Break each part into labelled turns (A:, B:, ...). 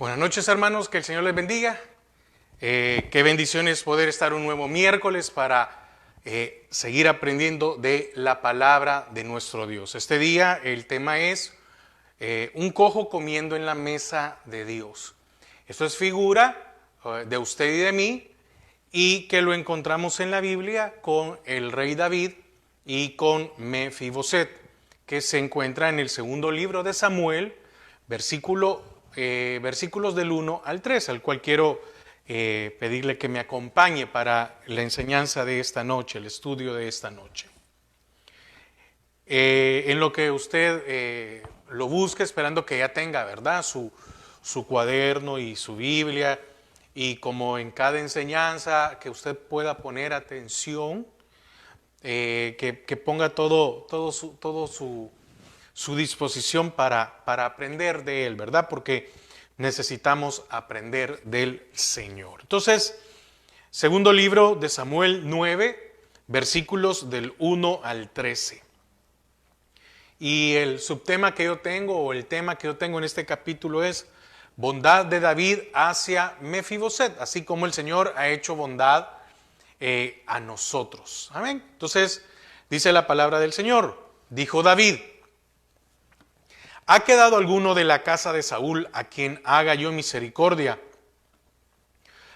A: Buenas noches, hermanos, que el Señor les bendiga. Qué bendición es poder estar un nuevo miércoles para seguir aprendiendo de la palabra de nuestro Dios. Este día el tema es un cojo comiendo en la mesa de Dios. Esto es figura de usted y de mí, y que lo encontramos en la Biblia con el rey David y con Mefiboset, que se encuentra en el segundo libro de Samuel, versículos del 1 al 3, al cual quiero pedirle que me acompañe para la enseñanza de esta noche, el estudio de esta noche. En lo que usted lo busque, esperando que ya tenga, ¿verdad?, su cuaderno y su Biblia, y como en cada enseñanza, que usted pueda poner atención, que ponga todo su disposición para aprender de Él, ¿verdad? Porque necesitamos aprender del Señor. Entonces, segundo libro de Samuel 9, versículos del 1 al 13. Y el subtema que yo tengo, o el tema que yo tengo en este capítulo es bondad de David hacia Mefiboset, así como el Señor ha hecho bondad a nosotros. Amén. Entonces, dice la palabra del Señor, dijo David: ¿ha quedado alguno de la casa de Saúl a quien haga yo misericordia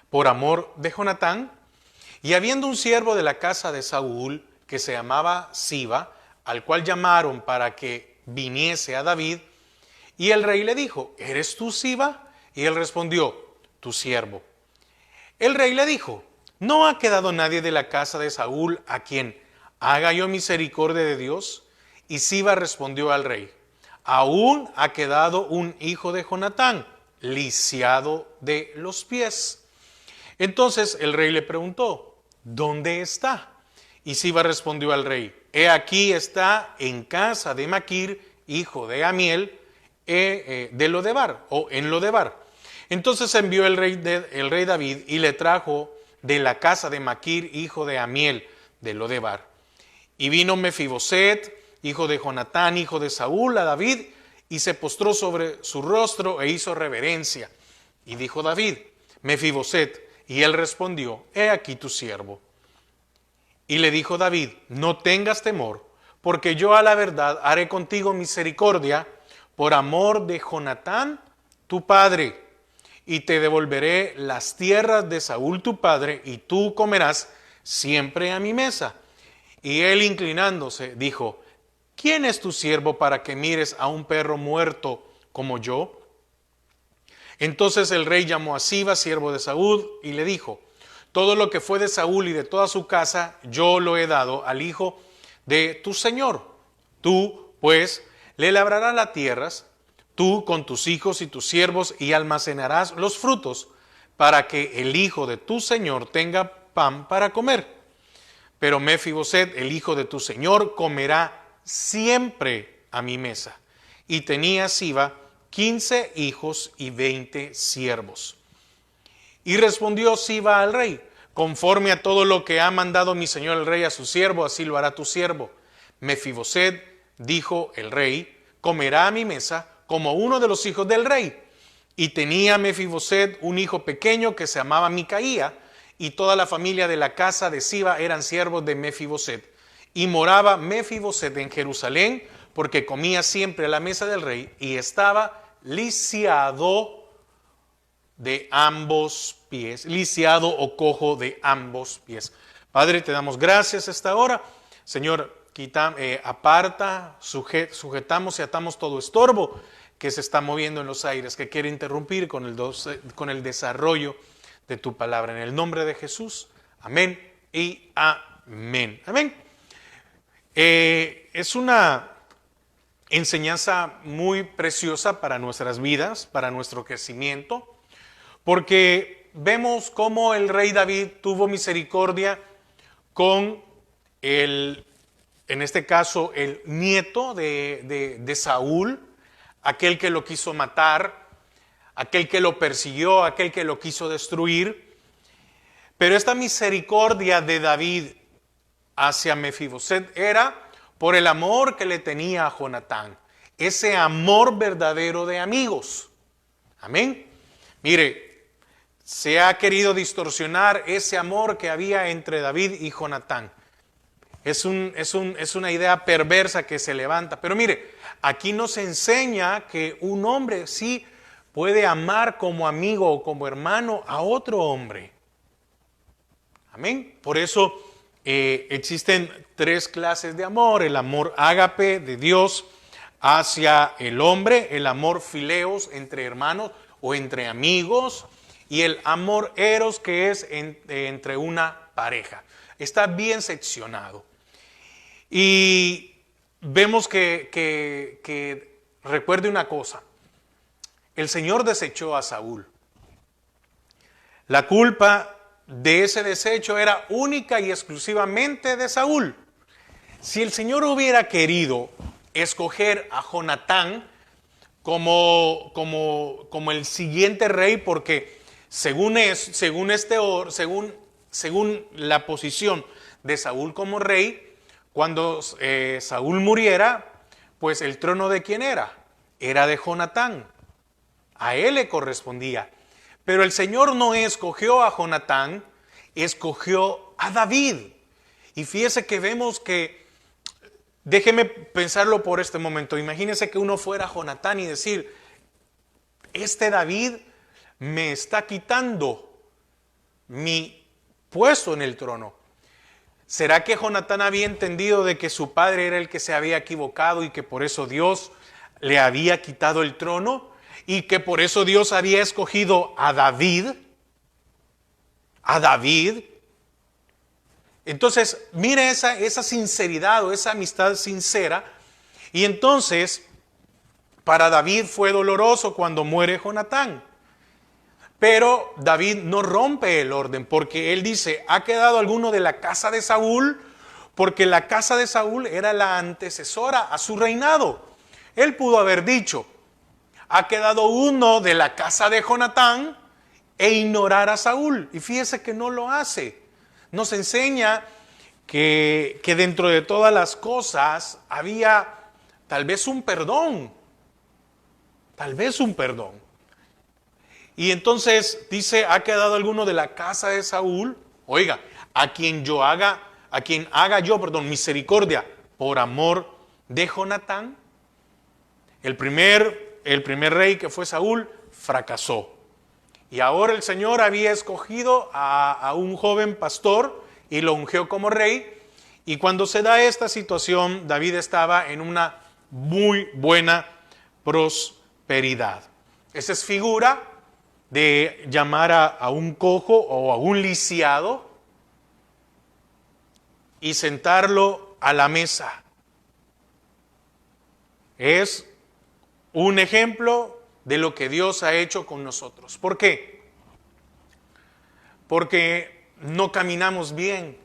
A: por amor de Jonatán? Y habiendo un siervo de la casa de Saúl que se llamaba Siba, al cual llamaron para que viniese a David, y el rey le dijo: ¿eres tú Siba? Y él respondió: tu siervo. El rey le dijo: ¿no ha quedado nadie de la casa de Saúl a quien haga yo misericordia de Dios? Y Siba respondió al rey: aún ha quedado un hijo de Jonatán, lisiado de los pies. Entonces el rey le preguntó: ¿dónde está? Y Siba respondió al rey: he aquí está en casa de Maquir, hijo de Amiel, de Lodebar, o en Lodebar. Entonces envió el rey David y le trajo de la casa de Maquir, hijo de Amiel, de Lodebar. Y vino Mefiboset, hijo de Jonatán, hijo de Saúl, a David, y se postró sobre su rostro e hizo reverencia. Y dijo David: Mefiboset. Y él respondió: he aquí tu siervo. Y le dijo David: no tengas temor, porque yo a la verdad haré contigo misericordia por amor de Jonatán, tu padre, y te devolveré las tierras de Saúl tu padre, y tú comerás siempre a mi mesa. Y él, inclinándose, dijo: ¿quién es tu siervo para que mires a un perro muerto como yo? Entonces el rey llamó a Siba, siervo de Saúl, y le dijo: todo lo que fue de Saúl y de toda su casa, yo lo he dado al hijo de tu señor. Tú, pues, le labrarás las tierras, tú con tus hijos y tus siervos, y almacenarás los frutos, para que el hijo de tu señor tenga pan para comer. Pero Mefiboset, el hijo de tu señor, comerá siempre a mi mesa. Y tenía Siba 15 hijos y 20 siervos. Y respondió Siba al rey: conforme a todo lo que ha mandado mi señor el rey a su siervo, así lo hará tu siervo. Mefiboset, dijo el rey, comerá a mi mesa como uno de los hijos del rey. Y tenía Mefiboset un hijo pequeño que se llamaba Micaía, y toda la familia de la casa de Siba eran siervos de Mefiboset. Y moraba Mefiboset en Jerusalén, porque comía siempre a la mesa del rey, y estaba lisiado de ambos pies, lisiado o cojo de ambos pies. Padre, te damos gracias esta hora. Señor, aparta, sujetamos y atamos todo estorbo que se está moviendo en los aires, que quiere interrumpir con el desarrollo de tu palabra. En el nombre de Jesús, amén y amén. Amén. Es una enseñanza muy preciosa para nuestras vidas, para nuestro crecimiento, porque vemos cómo el rey David tuvo misericordia con en este caso, el nieto de Saúl, aquel que lo quiso matar, aquel que lo persiguió, aquel que lo quiso destruir. Pero esta misericordia de David hacia Mefiboset era por el amor que le tenía a Jonatán, ese amor verdadero de amigos. Amén. Mire, se ha querido distorsionar ese amor que había entre David y Jonatán. Es una idea perversa que se levanta. Pero mire, aquí nos enseña que un hombre sí puede amar como amigo o como hermano a otro hombre. Amén. Por eso existen tres clases de amor: el amor ágape de Dios hacia el hombre, el amor fileos entre hermanos o entre amigos, y el amor eros, que es entre una pareja. Está bien seccionado. Y vemos que recuerde una cosa: el Señor desechó a Saúl. La culpa de ese desecho era única y exclusivamente de Saúl. Si el Señor hubiera querido escoger a Jonatán como el siguiente rey, porque según la posición de Saúl como rey, cuando Saúl muriera, pues el trono ¿de quién era? Era de Jonatán. A él le correspondía. Pero el Señor no escogió a Jonatán, escogió a David. Y fíjese que vemos que, déjeme pensarlo por este momento, imagínese que uno fuera Jonatán y decir: este David me está quitando mi puesto en el trono. ¿Será que Jonatán había entendido de que su padre era el que se había equivocado y que por eso Dios le había quitado el trono? Y que por eso Dios había escogido a David. A David. Entonces, mire esa sinceridad o esa amistad sincera. Y entonces, para David fue doloroso cuando muere Jonatán. Pero David no rompe el orden, porque él dice: ¿ha quedado alguno de la casa de Saúl? Porque la casa de Saúl era la antecesora a su reinado. Él pudo haber dicho: ¿ha quedado uno de la casa de Jonatán? E ignorar a Saúl. Y fíjese que no lo hace. Nos enseña que dentro de todas las cosas había tal vez un perdón. Tal vez un perdón. Y entonces dice: ¿ha quedado alguno de la casa de Saúl? Oiga, a quien haga yo misericordia por amor de Jonatán. El primer rey, que fue Saúl, fracasó. Y ahora el Señor había escogido a un joven pastor y lo ungió como rey. Y cuando se da esta situación, David estaba en una muy buena prosperidad. Esa es figura de llamar a un cojo o a un lisiado y sentarlo a la mesa. Es un ejemplo de lo que Dios ha hecho con nosotros. ¿Por qué? Porque no caminamos bien,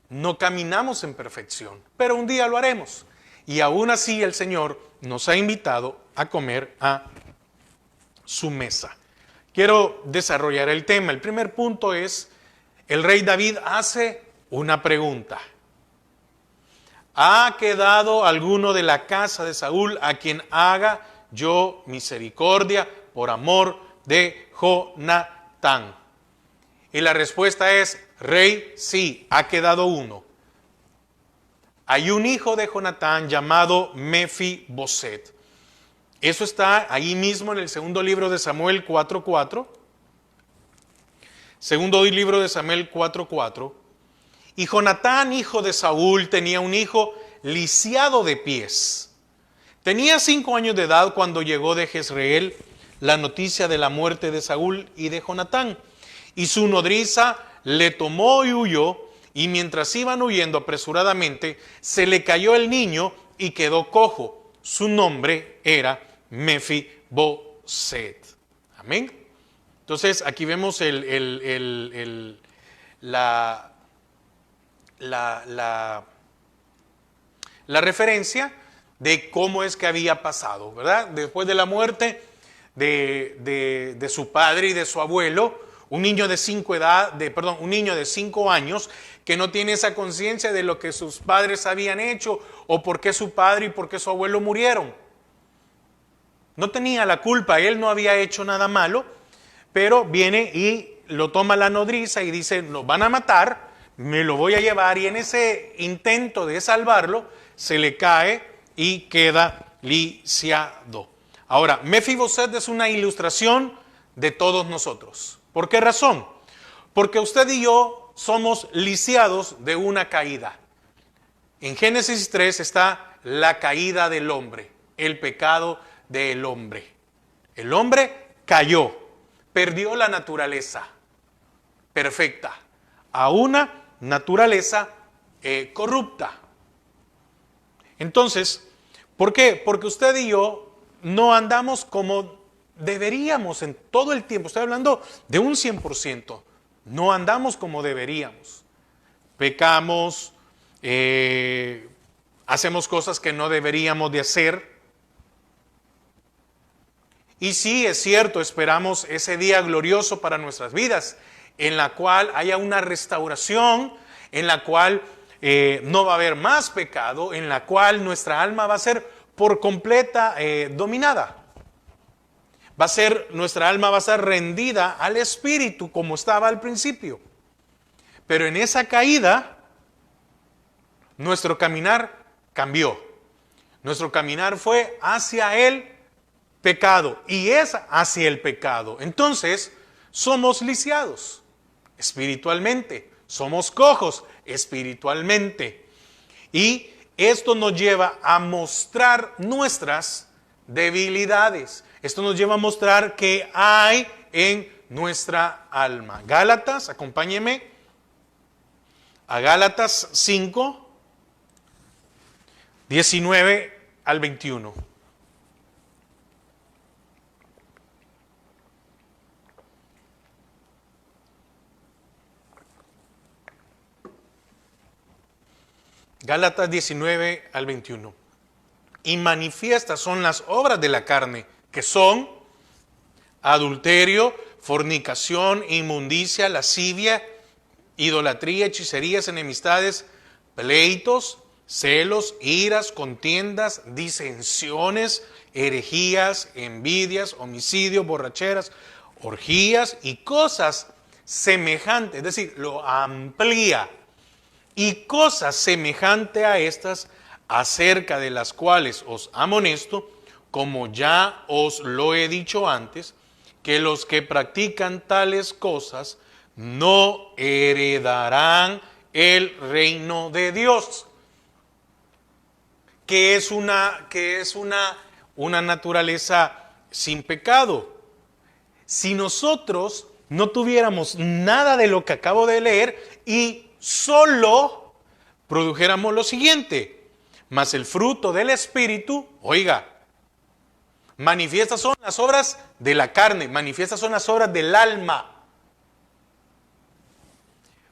A: no caminamos en perfección, pero un día lo haremos. Y aún así el Señor nos ha invitado a comer a su mesa. Quiero desarrollar el tema. El primer punto es: el rey David hace una pregunta. ¿Ha quedado alguno de la casa de Saúl a quien haga yo misericordia por amor de Jonatán? Y la respuesta es: rey, sí, ha quedado uno. Hay un hijo de Jonatán llamado Mefiboset. Eso está ahí mismo en el segundo libro de Samuel 4:4. Segundo libro de Samuel 4:4. Y Jonatán, hijo de Saúl, tenía un hijo lisiado de pies. Tenía 5 años de edad cuando llegó de Jezreel la noticia de la muerte de Saúl y de Jonatán. Y su nodriza le tomó y huyó, y mientras iban huyendo apresuradamente, se le cayó el niño y quedó cojo. Su nombre era Mefiboset. Amén. Entonces aquí vemos la referencia de cómo es que había pasado, ¿verdad? Después de la muerte de su padre y de su abuelo, un niño de 5 años que no tiene esa conciencia de lo que sus padres habían hecho o por qué su padre y por qué su abuelo murieron. No tenía la culpa, él no había hecho nada malo, pero viene y lo toma la nodriza y dice, nos van a matar, me lo voy a llevar, y en ese intento de salvarlo, se le cae y queda lisiado. Ahora, Mefiboset es una ilustración de todos nosotros. ¿Por qué razón? Porque usted y yo somos lisiados de una caída. En Génesis 3 está la caída del hombre, el pecado del hombre. El hombre cayó, perdió la naturaleza perfecta a una naturaleza corrupta. Entonces, ¿por qué? Porque usted y yo no andamos como deberíamos en todo el tiempo. Estoy hablando de un 100%. No andamos como deberíamos. Pecamos, hacemos cosas que no deberíamos de hacer. Y sí, es cierto, esperamos ese día glorioso para nuestras vidas, en la cual haya una restauración, en la cual no va a haber más pecado, en la cual nuestra alma va a ser por completa dominada. Nuestra alma va a ser rendida al Espíritu como estaba al principio. Pero en esa caída, nuestro caminar cambió. Nuestro caminar fue hacia el pecado y es hacia el pecado. Entonces, somos lisiados espiritualmente, somos cojos espiritualmente. Y esto nos lleva a mostrar nuestras debilidades. Esto nos lleva a mostrar qué hay en nuestra alma. Gálatas, acompáñeme a Gálatas 5, 19 al 21. Gálatas 19 al 21. Y manifiestas son las obras de la carne, que son adulterio, fornicación, inmundicia, lascivia, idolatría, hechicerías, enemistades, pleitos, celos, iras, contiendas, disensiones, herejías, envidias, homicidios, borracheras, orgías y cosas semejantes, es decir, lo amplía. Y cosas semejantes a estas, acerca de las cuales os amonesto, como ya os lo he dicho antes, que los que practican tales cosas no heredarán el reino de Dios. Que es una naturaleza sin pecado. Si nosotros no tuviéramos nada de lo que acabo de leer y solo produjéramos lo siguiente, mas el fruto del Espíritu, oiga, manifiestas son las obras de la carne, manifiestas son las obras del alma.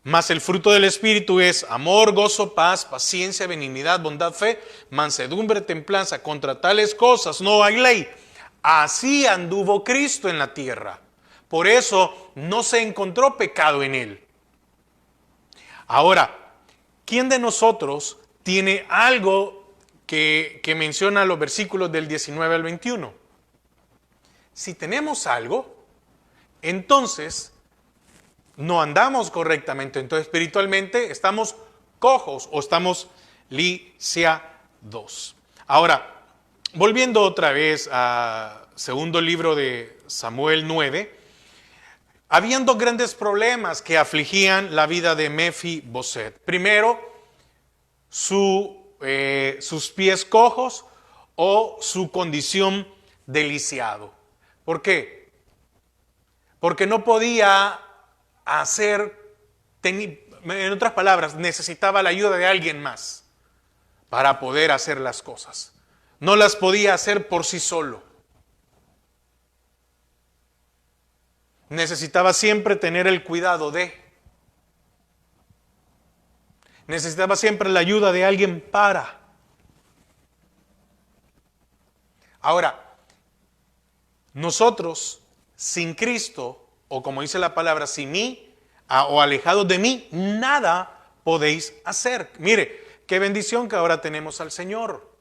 A: Mas el fruto del Espíritu es amor, gozo, paz, paciencia, benignidad, bondad, fe, mansedumbre, templanza. Contra tales cosas no hay ley. Así anduvo Cristo en la tierra. Por eso no se encontró pecado en él. Ahora, ¿quién de nosotros tiene algo que menciona los versículos del 19 al 21? Si tenemos algo, entonces no andamos correctamente. Entonces espiritualmente estamos cojos o estamos lisiados. Ahora, volviendo otra vez al segundo libro de Samuel 9, habían dos grandes problemas que afligían la vida de Mefiboset. Primero, sus pies cojos o su condición de lisiado. ¿Por qué? Porque no podía en otras palabras, necesitaba la ayuda de alguien más para poder hacer las cosas. No las podía hacer por sí solo. Necesitaba siempre tener el cuidado de. Necesitaba siempre la ayuda de alguien para. Ahora, nosotros sin Cristo, o como dice la palabra, sin mí, o alejados de mí, nada podéis hacer. Mire, qué bendición que ahora tenemos al Señor.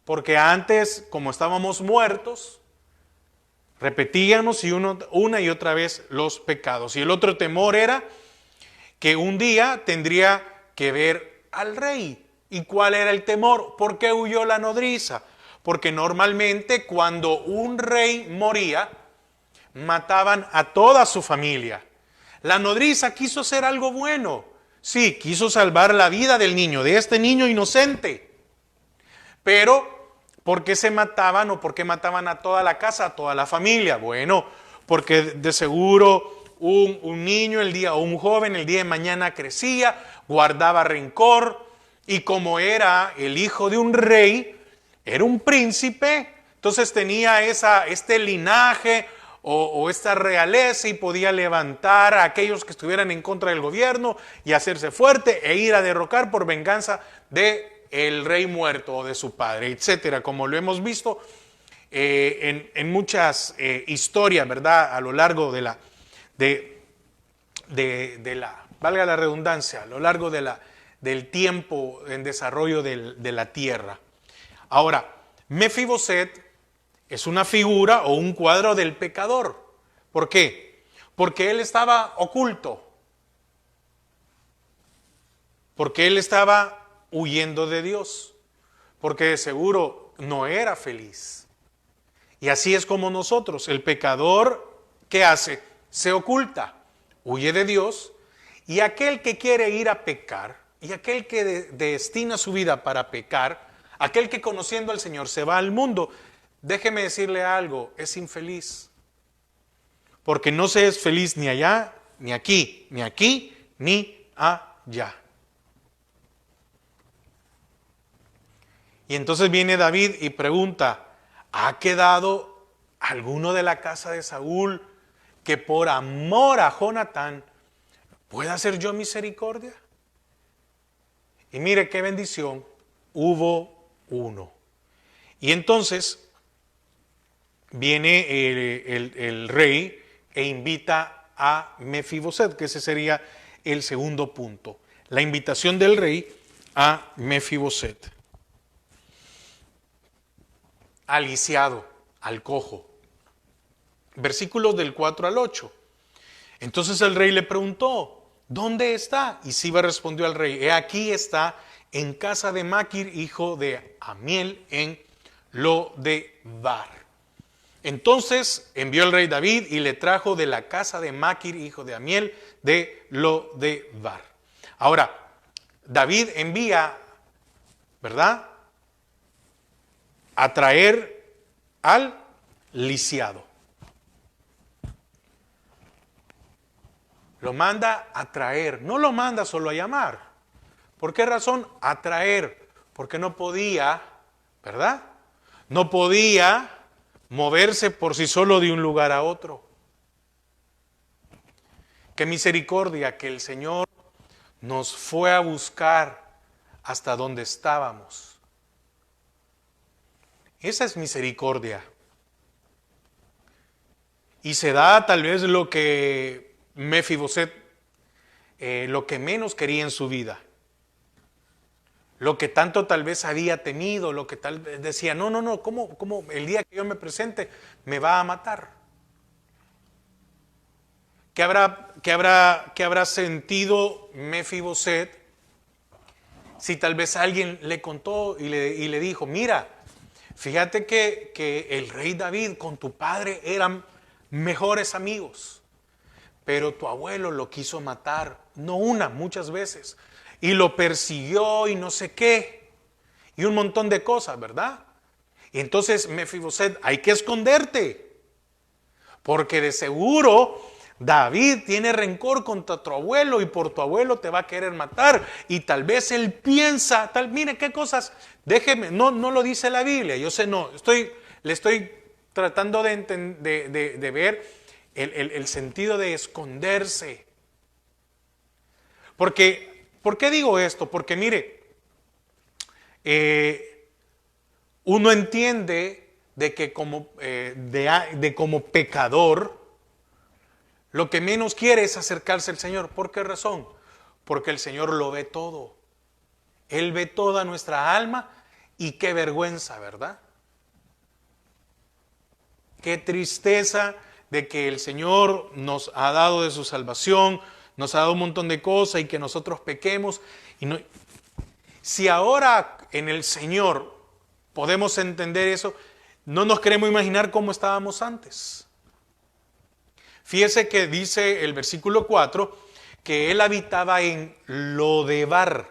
A: Porque antes, como estábamos muertos, Repetíamos una y otra vez los pecados. Y el otro temor era que un día tendría que ver al rey. ¿Y cuál era el temor? ¿Por qué huyó la nodriza? Porque normalmente cuando un rey moría, mataban a toda su familia. La nodriza quiso hacer algo bueno. Sí, quiso salvar la vida del niño, de este niño inocente. Pero, ¿por qué se mataban o por qué mataban a toda la casa, a toda la familia? Bueno, porque de seguro un niño o un joven el día de mañana crecía, guardaba rencor, y como era el hijo de un rey, era un príncipe, entonces tenía este linaje o esta realeza y podía levantar a aquellos que estuvieran en contra del gobierno y hacerse fuerte e ir a derrocar por venganza de el rey muerto o de su padre, etcétera, como lo hemos visto en muchas historias, ¿verdad? A lo largo de la, valga la redundancia, a lo largo del tiempo en desarrollo de la tierra. Ahora, Mefiboset es una figura o un cuadro del pecador. ¿Por qué? Porque él estaba oculto. Porque él estaba huyendo de Dios. Porque de seguro no era feliz. Y así es como nosotros. El pecador, ¿qué hace? Se oculta, huye de Dios. Y aquel que quiere ir a pecar, y aquel que destina su vida para pecar, aquel que conociendo al Señor se va al mundo, déjeme decirle algo, es infeliz. Porque no se es feliz ni allá, ni aquí, ni aquí, ni allá. Y entonces viene David y pregunta, ¿ha quedado alguno de la casa de Saúl que por amor a Jonatán pueda hacer yo misericordia? Y mire qué bendición, hubo uno. Y entonces viene el rey e invita a Mefiboset, que ese sería el segundo punto. La invitación del rey a Mefiboset. Al lisiado, al cojo. Versículos del 4 al 8. Entonces el rey le preguntó, ¿dónde está? Y Siba respondió al rey, he aquí está en casa de Maquir, hijo de Amiel, en Lo-de-Bar. Entonces envió el rey David y le trajo de la casa de Maquir, hijo de Amiel, de Lo-de-Bar. Ahora, David envía, ¿verdad?, a traer al lisiado. Lo manda a traer, no lo manda solo a llamar. ¿Por qué razón? A traer, porque no podía, ¿verdad? No podía moverse por sí solo de un lugar a otro. Qué misericordia que el Señor nos fue a buscar hasta donde estábamos. Esa es misericordia. Y se da tal vez lo que Mefiboset, lo que menos quería en su vida. Lo que tanto tal vez había temido, lo que tal vez decía, no, ¿cómo el día que yo me presente me va a matar? ¿Qué habrá sentido Mefiboset si tal vez alguien le contó y le dijo, mira, fíjate que el rey David con tu padre eran mejores amigos, pero tu abuelo lo quiso matar, no una, muchas veces, y lo persiguió y no sé qué, y un montón de cosas, ¿verdad? Y entonces, Mefiboset, hay que esconderte, porque de seguro David tiene rencor contra tu abuelo y por tu abuelo te va a querer matar. Y tal vez él piensa, mire qué cosas, déjeme, no lo dice la Biblia, yo sé, le estoy tratando de ver el sentido de esconderse. Porque, ¿por qué digo esto? Porque mire, uno entiende de que como pecador, lo que menos quiere es acercarse al Señor. ¿Por qué razón? Porque el Señor lo ve todo. Él ve toda nuestra alma y qué vergüenza, ¿verdad? Qué tristeza de que el Señor nos ha dado de su salvación, nos ha dado un montón de cosas y que nosotros pequemos. Y no, si ahora en el Señor podemos entender eso, no nos queremos imaginar cómo estábamos antes. Fíjese que dice el versículo 4 que él habitaba en Lodebar.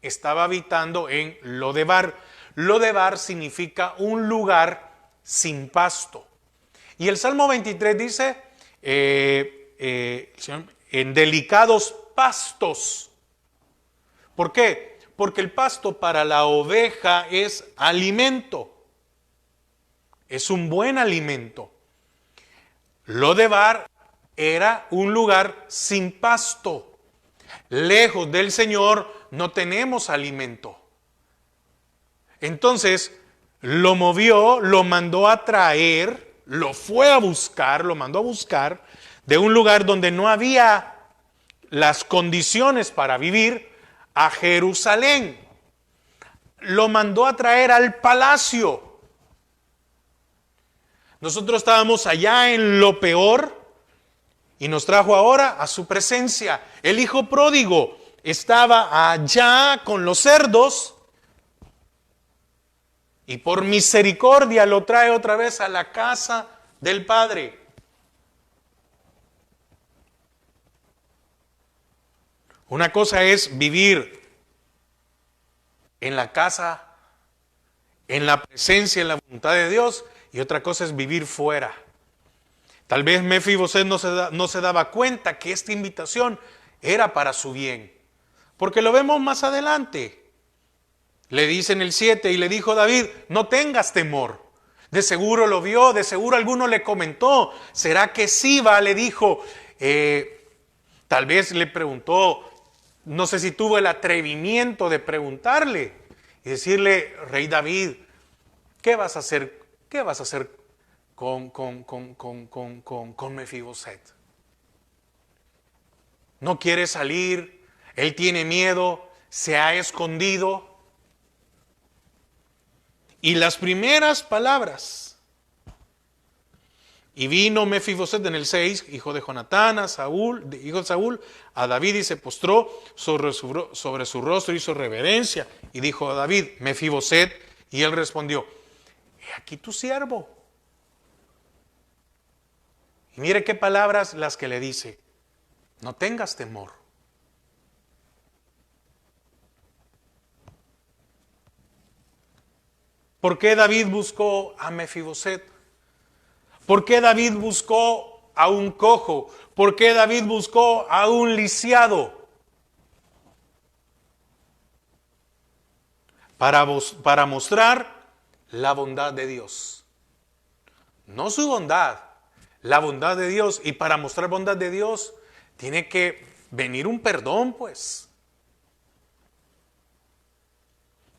A: Estaba habitando en Lodebar. Lodebar significa un lugar sin pasto. Y el Salmo 23 dice, en delicados pastos. ¿Por qué? Porque el pasto para la oveja es alimento. Es un buen alimento. Lodebar era un lugar sin pasto. Lejos del Señor no tenemos alimento. Entonces lo movió, lo mandó a traer, lo fue a buscar, lo mandó a buscar de un lugar donde no había las condiciones para vivir, a Jerusalén. Lo mandó a traer al palacio. Nosotros estábamos allá en lo peor y nos trajo ahora a su presencia. El hijo pródigo estaba allá con los cerdos y por misericordia lo trae otra vez a la casa del Padre. Una cosa es vivir en la casa, en la presencia, en la voluntad de Dios, y otra cosa es vivir fuera. Tal vez Mefiboset no se daba cuenta que esta invitación era para su bien, porque lo vemos más adelante. Le dice en el 7, y le dijo David, no tengas temor. De seguro lo vio, de seguro alguno le comentó. ¿Será que Siba le dijo? Tal vez le preguntó, no sé si tuvo el atrevimiento de preguntarle y decirle, Rey David, ¿qué vas a hacer? ¿Qué vas a hacer con Mefiboset? No quiere salir, él tiene miedo, se ha escondido. Y las primeras palabras, y vino Mefiboset en el 6, hijo de Jonatán, hijo de Saúl, a David y se postró sobre su rostro, hizo reverencia y dijo a David, Mefiboset, y él respondió, he aquí tu siervo. Y mire qué palabras las que le dice, no tengas temor. ¿Por qué David buscó a Mefiboset? ¿Por qué David buscó a un cojo? ¿Por qué David buscó a un lisiado? Para mostrar la bondad de Dios. No su bondad, la bondad de Dios. Y para mostrar bondad de Dios tiene que venir un perdón, pues.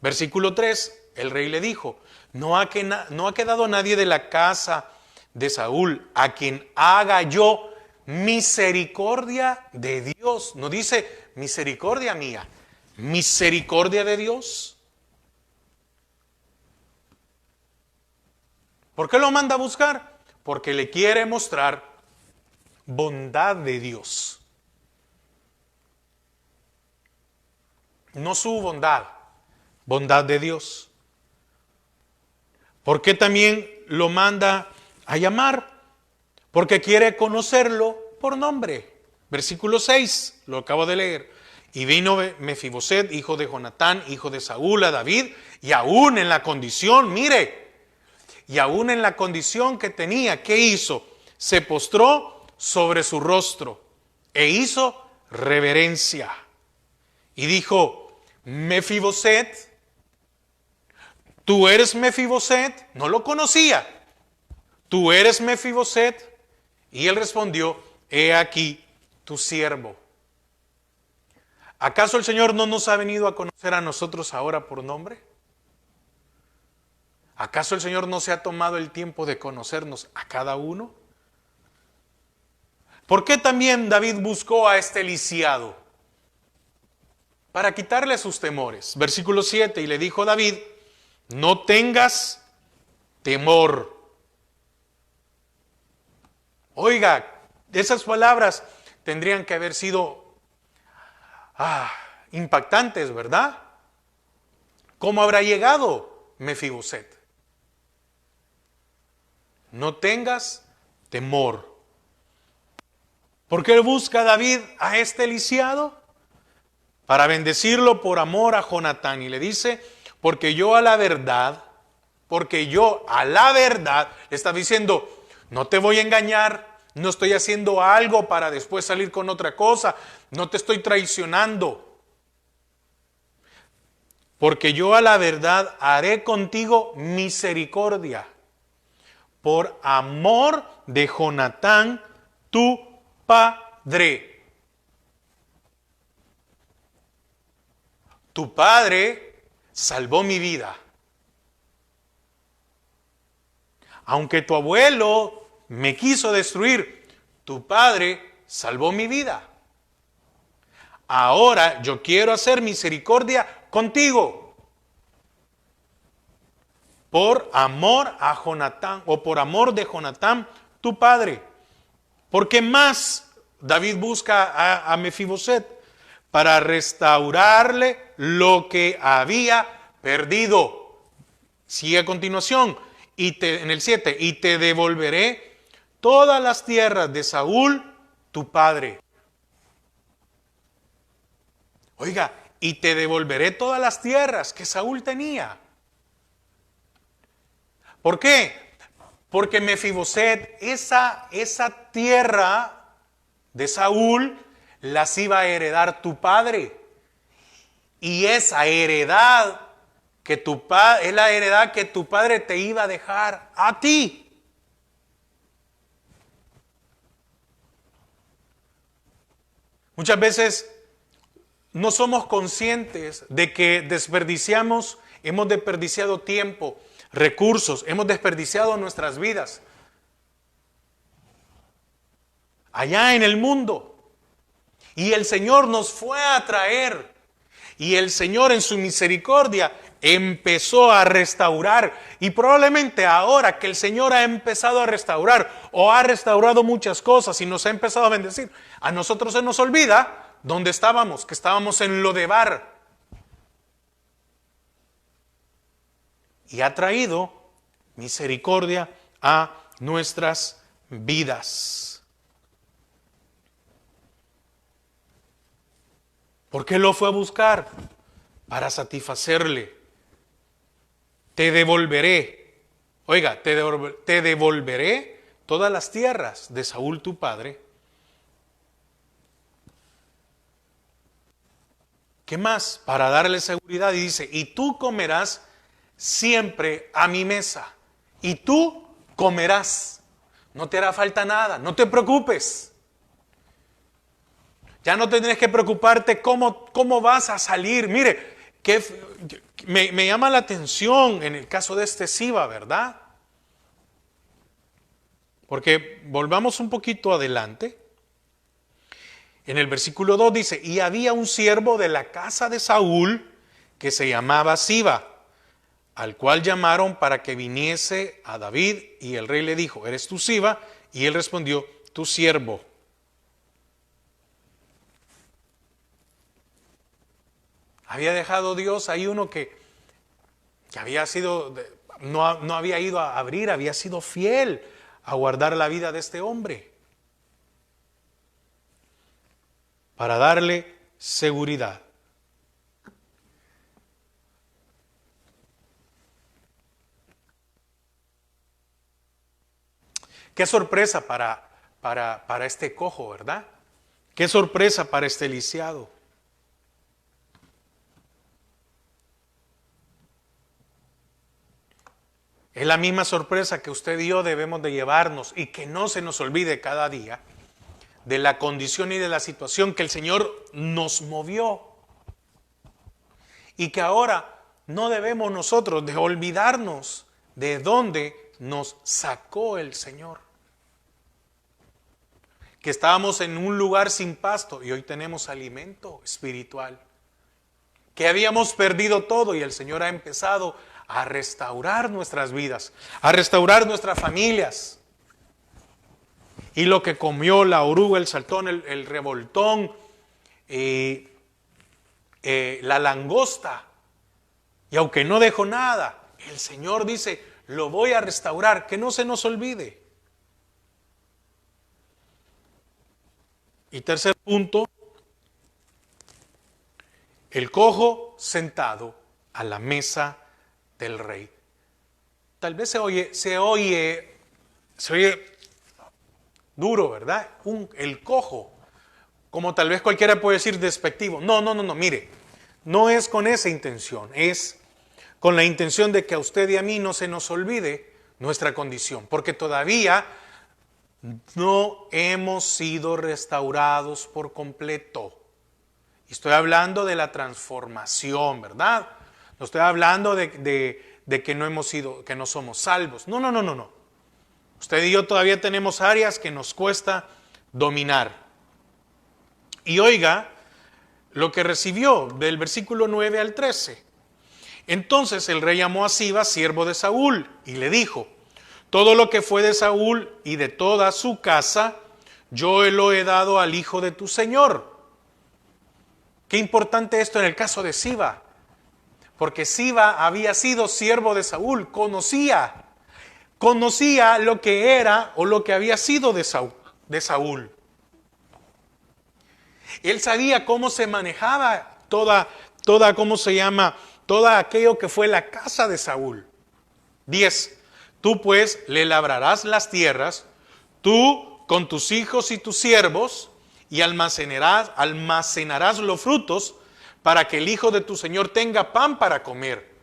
A: Versículo 3, el rey le dijo, no ha quedado nadie de la casa de Saúl a quien haga yo misericordia de Dios. No dice misericordia mía, misericordia de Dios. ¿Por qué lo manda a buscar? Porque le quiere mostrar bondad de Dios. No su bondad, bondad de Dios. ¿Por qué también lo manda a llamar? Porque quiere conocerlo por nombre. Versículo 6, lo acabo de leer. Y vino Mefiboset, hijo de Jonatán, hijo de Saúl, a David, y aún en la condición, mire, y aún en la condición que tenía, ¿qué hizo? Se postró sobre su rostro e hizo reverencia. Y dijo, Mefiboset, ¿tú eres Mefiboset? No lo conocía. ¿Tú eres Mefiboset? Y él respondió, he aquí tu siervo. ¿Acaso el Señor no nos ha venido a conocer a nosotros ahora por nombre? ¿Acaso el Señor no se ha tomado el tiempo de conocernos a cada uno? ¿Por qué también David buscó a este lisiado? Para quitarle sus temores. Versículo 7, y le dijo David, no tengas temor. Oiga, esas palabras tendrían que haber sido impactantes, ¿verdad? ¿Cómo habrá llegado Mefiboset? No tengas temor. ¿Por qué busca David a este lisiado? Para bendecirlo por amor a Jonatán. Y le dice, porque yo a la verdad, le está diciendo, no te voy a engañar, no estoy haciendo algo para después salir con otra cosa, no te estoy traicionando. Porque yo a la verdad haré contigo misericordia, por amor de Jonatán, tu padre. Tu padre salvó mi vida. Aunque tu abuelo me quiso destruir, tu padre salvó mi vida. Ahora yo quiero hacer misericordia contigo. Por amor a Jonatán, o por amor de Jonatán, tu padre. ¿Por qué más David busca a Mefiboset? Para restaurarle lo que había perdido. Sigue a continuación, en el 7, y te devolveré todas las tierras de Saúl, tu padre. Oiga, y te devolveré todas las tierras que Saúl tenía. ¿Por qué? Porque Mefiboset, esa tierra de Saúl, las iba a heredar tu padre. Y esa heredad es la heredad que tu padre te iba a dejar a ti. Muchas veces no somos conscientes de que hemos desperdiciado tiempo, recursos, hemos desperdiciado nuestras vidas allá en el mundo. Y el Señor nos fue a traer. Y el Señor en su misericordia empezó a restaurar. Y probablemente ahora que el Señor ha empezado a restaurar o ha restaurado muchas cosas y nos ha empezado a bendecir, a nosotros se nos olvida dónde estábamos, que estábamos en Lodebar. Y ha traído misericordia a nuestras vidas. ¿Por qué lo fue a buscar? Para satisfacerle. Te devolveré. Oiga, te devolveré todas las tierras de Saúl tu padre. ¿Qué más? Para darle seguridad. Y dice, y tú comerás siempre a mi mesa. Y tú comerás. No te hará falta nada. No te preocupes. Ya no tendrás que preocuparte cómo vas a salir. Mire, me llama la atención en el caso de este Siba, ¿verdad? Porque volvamos un poquito adelante. En el versículo 2 dice, y había un siervo de la casa de Saúl que se llamaba Siba, al cual llamaron para que viniese a David, y el rey le dijo, ¿eres tú Siba? Y él respondió, tu siervo. Había dejado Dios ahí uno que había sido, no había ido a abrir, había sido fiel a guardar la vida de este hombre. Para darle seguridad. Qué sorpresa para este cojo, ¿verdad? Qué sorpresa para este lisiado. Es la misma sorpresa que usted y yo debemos de llevarnos y que no se nos olvide cada día de la condición y de la situación que el Señor nos movió. Y que ahora no debemos nosotros de olvidarnos de dónde nos sacó el Señor. Que estábamos en un lugar sin pasto y hoy tenemos alimento espiritual. Que habíamos perdido todo y el Señor ha empezado a restaurar nuestras vidas, a restaurar nuestras familias. y lo que comió la oruga, el saltón, el revoltón, la langosta. Y aunque no dejó nada, el Señor dice, lo voy a restaurar, que no se nos olvide. Y tercer punto, el cojo sentado a la mesa del rey. Tal vez se oye duro, ¿verdad? El cojo, como tal vez cualquiera puede decir despectivo. No, mire, no es con esa intención, es con la intención de que a usted y a mí no se nos olvide nuestra condición, porque todavía no hemos sido restaurados por completo. Y estoy hablando de la transformación, ¿verdad? No estoy hablando de que no hemos sido, que no somos salvos. No. Usted y yo todavía tenemos áreas que nos cuesta dominar. Y oiga lo que recibió del versículo 9 al 13. Entonces el rey llamó a Siba, siervo de Saúl, y le dijo: todo lo que fue de Saúl y de toda su casa, yo lo he dado al hijo de tu señor. Qué importante esto en el caso de Siba, porque Siba había sido siervo de Saúl, conocía lo que era o lo que había sido de Saúl. Él sabía cómo se manejaba todo aquello que fue la casa de Saúl. 10. Tú pues le labrarás las tierras, tú con tus hijos y tus siervos, y almacenarás los frutos para que el hijo de tu señor tenga pan para comer.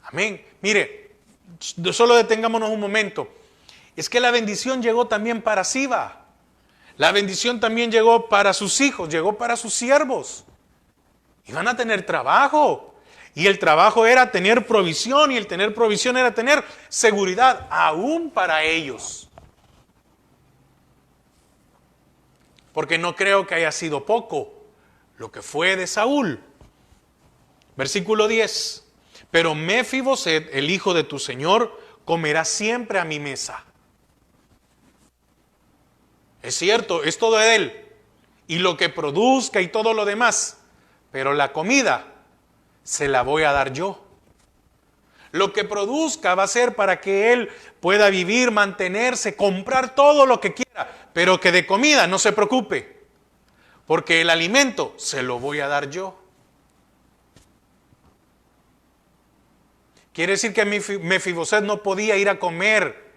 A: Amén. Mire, solo detengámonos un momento. Es que la bendición llegó también para Siba. La bendición también llegó para sus hijos, llegó para sus siervos. Iban a tener trabajo. Y el trabajo era tener provisión, y el tener provisión era tener seguridad, aún para ellos. Porque no creo que haya sido poco lo que fue de Saúl. Versículo 10. Pero Mefiboset, el hijo de tu señor, comerá siempre a mi mesa. Es cierto, es todo de él. Y lo que produzca y todo lo demás. Pero la comida se la voy a dar yo. Lo que produzca va a ser para que él pueda vivir, mantenerse, comprar todo lo que quiera. Pero que de comida no se preocupe. Porque el alimento se lo voy a dar yo. Quiere decir que Mefiboset no podía ir a comer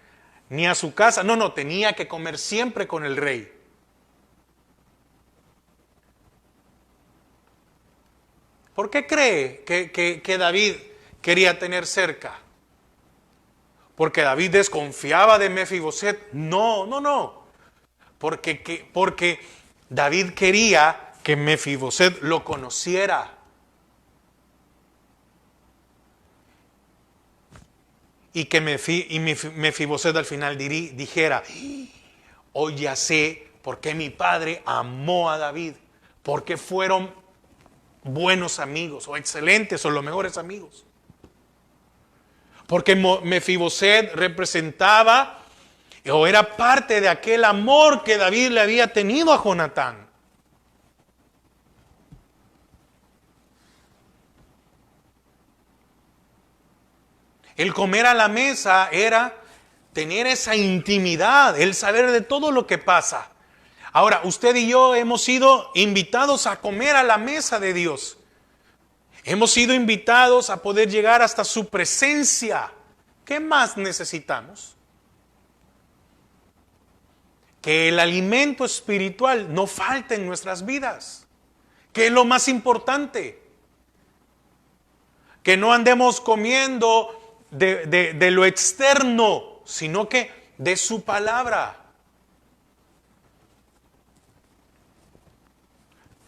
A: ni a su casa. No, tenía que comer siempre con el rey. ¿Por qué cree que David quería tener cerca? ¿Porque David desconfiaba de Mefiboset? No. Porque David quería que Mefiboset lo conociera. Y que Mefiboset al final dijera: hoy ya sé por qué mi padre amó a David, porque fueron buenos amigos, o excelentes, o los mejores amigos. Porque Mefiboset representaba o era parte de aquel amor que David le había tenido a Jonatán. El comer a la mesa era tener esa intimidad, el saber de todo lo que pasa. Ahora, usted y yo hemos sido invitados a comer a la mesa de Dios. Hemos sido invitados a poder llegar hasta su presencia. ¿Qué más necesitamos? Que el alimento espiritual no falte en nuestras vidas. Que es lo más importante. Que no andemos comiendo de lo externo, sino que de su palabra.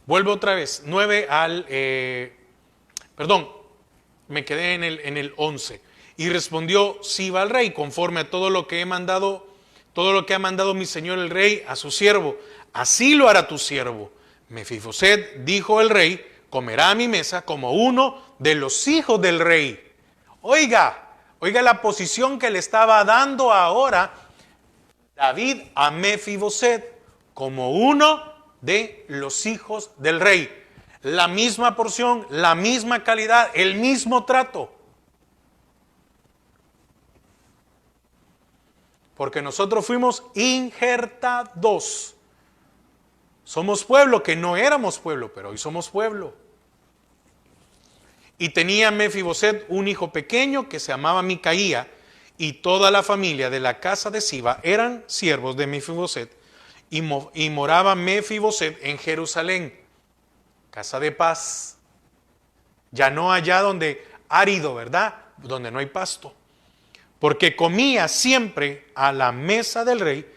A: Vuelvo otra vez, 9 al... me quedé en el 11. Y respondió Siba al rey: conforme a todo lo que ha mandado mi señor el rey a su siervo, así lo hará tu siervo. Mefiboset, dijo el rey, comerá a mi mesa como uno de los hijos del rey. Oiga la posición que le estaba dando ahora David a Mefiboset como uno de los hijos del rey. La misma porción, la misma calidad, el mismo trato. Porque nosotros fuimos injertados. Somos pueblo que no éramos pueblo, pero hoy somos pueblo. Y tenía Mefiboset un hijo pequeño que se llamaba Micaía, y toda la familia de la casa de Siba eran siervos de Mefiboset, y moraba Mefiboset en Jerusalén, casa de paz, ya no allá donde árido, ¿verdad? Donde no hay pasto, porque comía siempre a la mesa del rey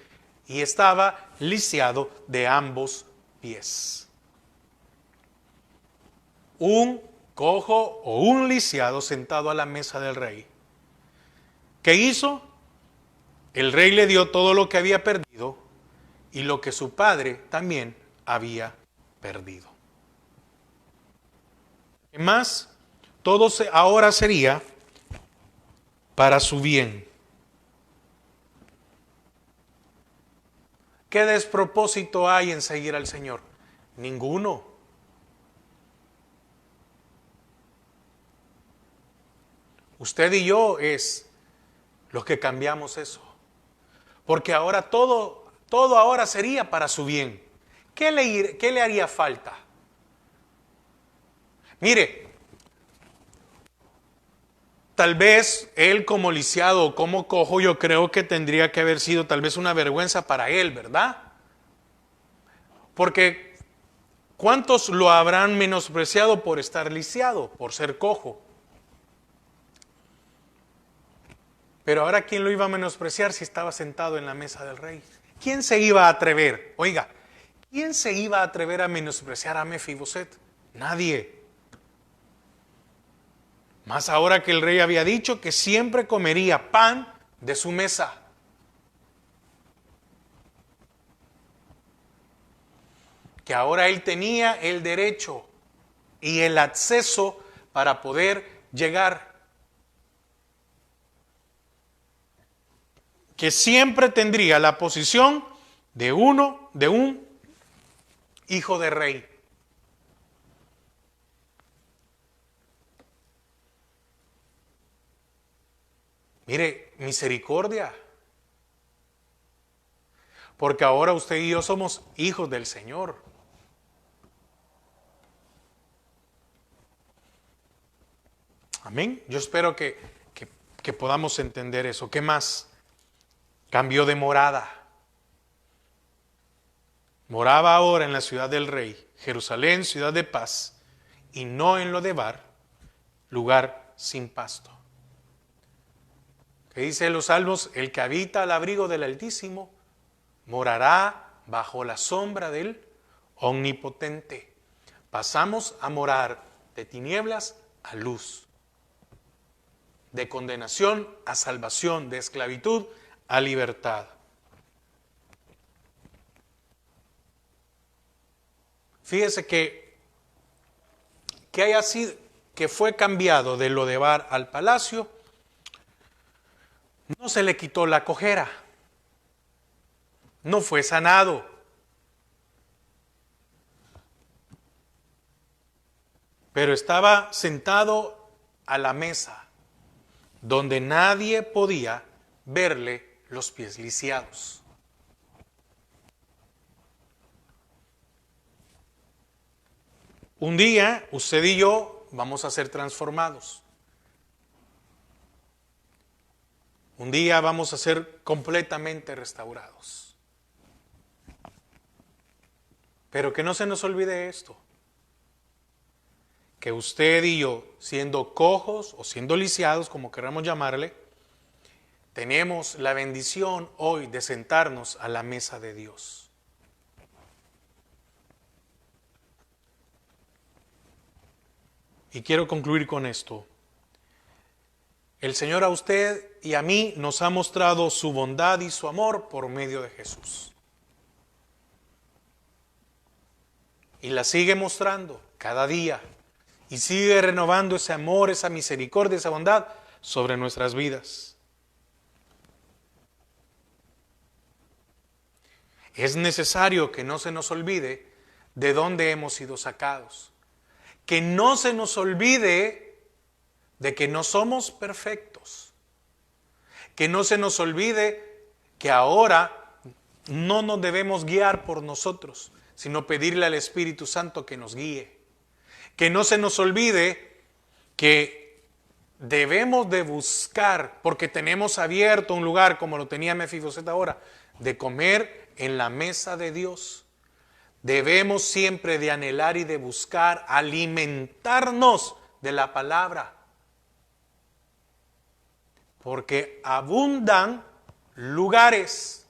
A: y estaba lisiado de ambos pies. Un cojo o un lisiado sentado a la mesa del rey. ¿Qué hizo? El rey le dio todo lo que había perdido y lo que su padre también había perdido. ¿Qué más? Todo ahora sería para su bien. ¿Qué despropósito hay en seguir al Señor? Ninguno. Usted y yo es los que cambiamos eso. Porque ahora todo ahora sería para su bien. ¿Qué le haría falta? Mire, tal vez él como lisiado o como cojo, yo creo que tendría que haber sido tal vez una vergüenza para él, ¿verdad? Porque ¿cuántos lo habrán menospreciado por estar lisiado, por ser cojo? Pero ahora, ¿quién lo iba a menospreciar si estaba sentado en la mesa del rey? ¿Quién se iba a atrever? Oiga, ¿quién se iba a atrever a menospreciar a Mefiboset? Nadie. Más ahora que el rey había dicho que siempre comería pan de su mesa. Que ahora él tenía el derecho y el acceso para poder llegar. Que siempre tendría la posición de un hijo de rey. Mire, misericordia. Porque ahora usted y yo somos hijos del Señor. Amén. Yo espero que podamos entender eso. ¿Qué más? Cambió de morada. Moraba ahora en la ciudad del rey, Jerusalén, ciudad de paz, y no en Lodebar, lugar sin pasto. ¿Qué dice los salmos? El que habita al abrigo del Altísimo morará bajo la sombra del Omnipotente. Pasamos a morar de tinieblas a luz, de condenación a salvación, de esclavitud a libertad. Fíjese que haya sido, que fue cambiado de Lodebar al palacio, no se le quitó la cojera, no fue sanado. Pero estaba sentado a la mesa, donde nadie podía verle los pies lisiados. Un día, usted y yo vamos a ser transformados. Un día vamos a ser completamente restaurados. Pero que no se nos olvide esto, que usted y yo, siendo cojos o siendo lisiados, como queramos llamarle, tenemos la bendición hoy de sentarnos a la mesa de Dios. Y quiero concluir con esto. El Señor a usted y a mí nos ha mostrado su bondad y su amor por medio de Jesús. Y la sigue mostrando cada día. Y sigue renovando ese amor, esa misericordia, esa bondad sobre nuestras vidas. es necesario que no se nos olvide de dónde hemos sido sacados. Que no se nos olvide de que no somos perfectos. Que no se nos olvide que ahora no nos debemos guiar por nosotros, sino pedirle al Espíritu Santo que nos guíe. Que no se nos olvide que debemos de buscar, porque tenemos abierto un lugar, como lo tenía Mefiboset ahora, de comer en la mesa de Dios. Debemos siempre de anhelar y de buscar alimentarnos de la palabra. Porque abundan lugares.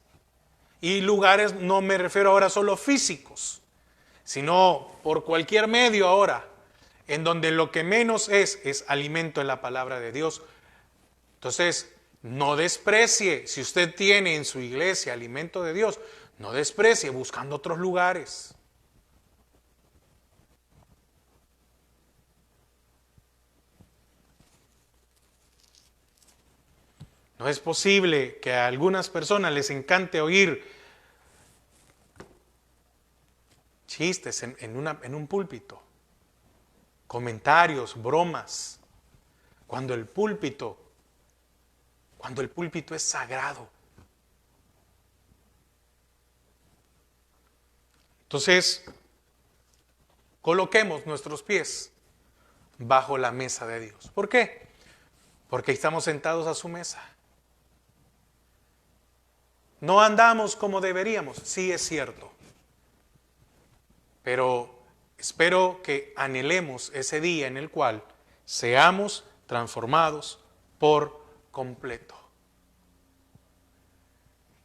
A: Y lugares no me refiero ahora solo físicos, sino por cualquier medio ahora, en donde lo que menos es alimento en la palabra de Dios. Entonces, no desprecie, si usted tiene en su iglesia alimento de Dios, no desprecie buscando otros lugares. No es posible que a algunas personas les encante oír chistes en un púlpito, comentarios, bromas, cuando el púlpito es sagrado. Entonces, coloquemos nuestros pies bajo la mesa de Dios. ¿Por qué? Porque estamos sentados a su mesa. No andamos como deberíamos, sí es cierto. Pero espero que anhelemos ese día en el cual seamos transformados por completo.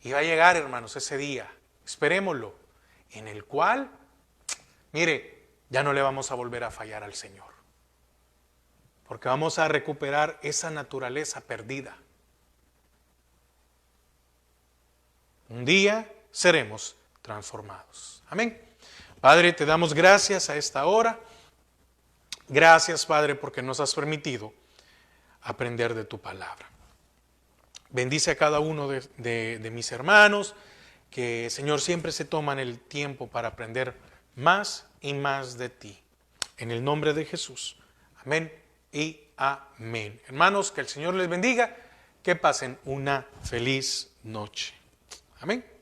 A: Y va a llegar, hermanos, ese día, esperémoslo, en el cual, mire, ya no le vamos a volver a fallar al Señor. Porque vamos a recuperar esa naturaleza perdida. Un día seremos transformados. Amén. Padre, te damos gracias a esta hora. Gracias, Padre, porque nos has permitido aprender de tu palabra. Bendice a cada uno de mis hermanos, que, Señor, siempre se toman el tiempo para aprender más y más de ti. En el nombre de Jesús. Amén y amén. Hermanos, que el Señor les bendiga, que pasen una feliz noche. Amén.